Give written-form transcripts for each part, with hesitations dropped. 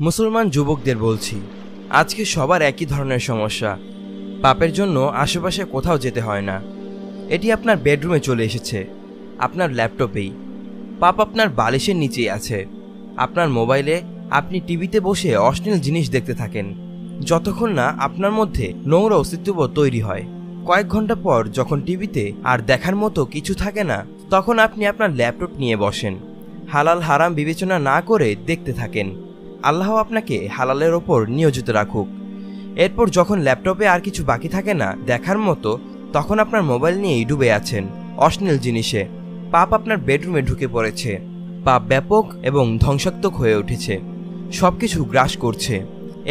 মুসলমান যুবকদের বলছি, আজকে সবার একই ধরনের সমস্যা। পাপের জন্য আশেপাশে কোথাও যেতে হয় না, এটি আপনার বেডরুমে চলে এসেছে, আপনার ল্যাপটপেই। পাপ আপনার বালিশের নিচেই আছে, আপনার মোবাইলে। আপনি টিভিতে বসে অশ্লীল জিনিস দেখতে থাকেন যতক্ষণ না আপনার মধ্যে নোংরা অস্তিত্ববোধ তৈরি হয়। কয়েক ঘন্টা পর যখন টিভিতে আর দেখার মতো কিছু থাকে না, তখন আপনি আপনার ল্যাপটপ নিয়ে বসেন, হালাল হারাম বিবেচনা না করে দেখতে থাকেন। আল্লাহ আপনাকে হালালের ওপর নিয়োজিত রাখুক। এরপর যখন ল্যাপটপে আর কিছু বাকি থাকে না দেখার মতো, তখন আপনার মোবাইল নিয়েই ডুবে আছেন অশ্লীল জিনিসে। পাপ আপনার বেডরুমে ঢুকে পড়েছে। পাপ ব্যাপক এবং ধ্বংসাত্মক হয়ে উঠেছে, সবকিছু গ্রাস করছে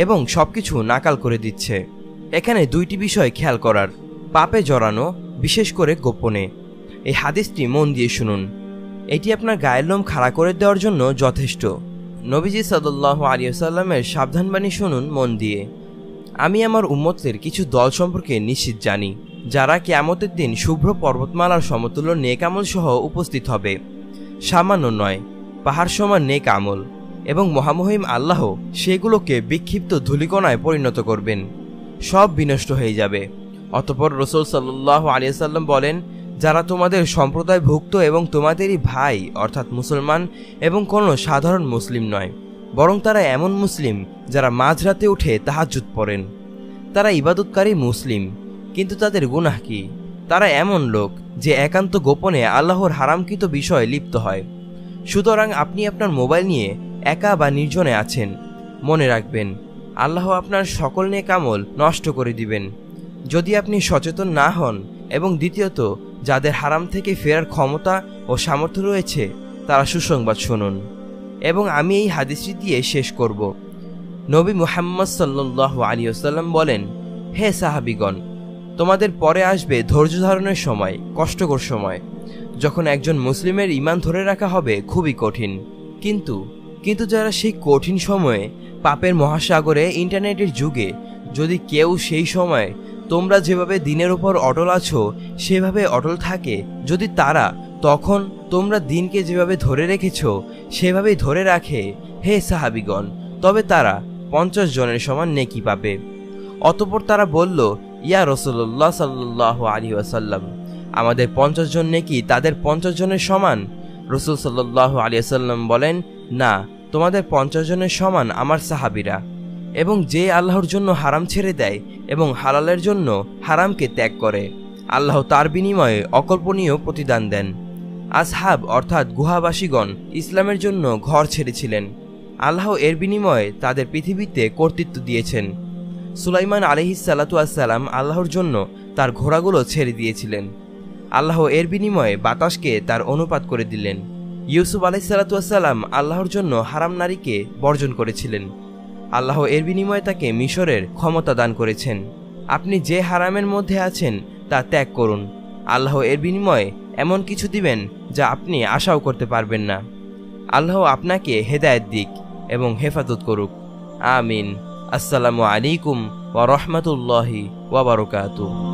এবং সবকিছু নাকাল করে দিচ্ছে। এখানে দুইটি বিষয় খেয়াল করার: পাপে জড়ানো, বিশেষ করে গোপনে। এই হাদিসটি মন দিয়ে শুনুন, এটি আপনার গায়ের লোম খাড়া করে দেওয়ার জন্য যথেষ্ট। নবীজি সাল্লাল্লাহু আলাইহি ওয়াসাল্লামের সাবধানবাণী শুনুন মন দিয়ে। আমি আমার উম্মতের কিছু দল সম্পর্কে নিশ্চিত জানি, যারা কিয়ামতের দিন শুভ্র পর্বতমালার সমতুল্য নেক আমল সহ উপস্থিত হবে। সামান্য নয়, পাহাড় সমান নেক আমল, এবং মহামহিম আল্লাহ সেগুলোকে বিক্ষিপ্ত ধূলিকণায় পরিণত করবেন। সব বিনষ্ট হয়ে যাবে। অতঃপর রাসূল সাল্লাল্লাহু আলাইহি ওয়াসাল্লাম বলেন, যারা তোমাদের সম্প্রদায়ভুক্ত এবং তোমাদেরই ভাই অর্থাৎ মুসলমান এবং কোনো সাধারণ মুসলিম নয়, বরং তারা এমন মুসলিম যারা মাঝরাতে উঠে তাহাজ্জুদ পড়েন। তারা ইবাদতকারী মুসলিম, কিন্তু তাদের গুনাহ কি? তারা এমন লোক যে একান্ত গোপনে আল্লাহর হারামকৃত বিষয়ে লিপ্ত হয়। সুতরাং আপনি আপনার মোবাইল নিয়ে একা বা নির্জনে আছেন, মনে রাখবেন আল্লাহ আপনার সকল নেক আমল নষ্ট করে দিবেন যদি আপনি সচেতন না হন। এবং দ্বিতীয়ত, যাদের হারাম থেকে ফেরার ক্ষমতা ও সামর্থ্য রয়েছে তারা সুসংবাদ শুনুন। এবং আমি এই হাদিসটি দিয়ে শেষ করব। নবী মুহাম্মদ সাল্লাল্লাহু আলাইহি ওয়াসাল্লাম বলেন, হে সাহাবীগণ, তোমাদের পরে আসবে ধৈর্য ধারণের সময়, কষ্টকর সময়, যখন একজন মুসলিমের ঈমান ধরে রাখা হবে খুবই কঠিন। কিন্তু যারা সেই কঠিন সময়ে পাপের মহাসাগরে ইন্টারনেটের যুগে যদি কেউ সেই সময় তোমরা যেভাবে দিনের উপর অটল আছো সেভাবে অটল থাকে, যদি তারা তখন তোমরা দিনকে যেভাবে ধরে রেখেছ সেভাবেই ধরে রাখে, হে সাহাবীগণ, তবে তারা 50 জনের সমান নেকি পাবে। অতঃপর তারা বলল, ইয়া রাসূলুল্লাহ সাল্লাল্লাহু আলাইহি ওয়াসাল্লাম, আমাদের 50 জন নেকি তাদের 50 জনের সমান? রাসূল সাল্লাল্লাহু আলাইহি ওয়াসাল্লাম বলেন, না, তোমাদের 50 জনের সমান আমার সাহাবীরা। এবং যে আল্লাহর জন্য হারাম ছেড়ে দেয় এবং হালালের জন্য হারামকে ত্যাগ করে, আল্লাহ তার বিনিময়ে অকল্পনীয় প্রতিদান দেন। আসহাব অর্থাৎ গুহাবাসীগণ ইসলামের জন্য ঘর ছেড়েছিলেন, আল্লাহ এর বিনিময়ে তাদের পৃথিবীতে কর্তৃত্ব দিয়েছেন। সুলাইমান আলাইহিস সালাতু ওয়াস সালাম আল্লাহর জন্য তার ঘোড়াগুলো ছেড়ে দিয়েছিলেন, আল্লাহ এর বিনিময়ে বাতাসকে তার অনুপাত করে দিলেন। ইউসুফ আলাইহিস সালাতু ওয়াস সালাম আল্লাহর জন্য হারাম নারীকে বর্জন করেছিলেন, আল্লাহ এর বিনিময়ে তাকে মিশরের ক্ষমতা দান করেছেন। আপনি যে হারামের মধ্যে আছেন তা ত্যাগ করুন, আল্লাহ এর বিনিময়ে এমন কিছু দিবেন যা আপনি আশাও করতে পারবেন না। আল্লাহ আপনাকে হেদায়েত দিক এবং হেফাজত করুক। আমিন। আসসালামু আলাইকুম ওয়া রাহমাতুল্লাহি ওয়া বারাকাতুহু।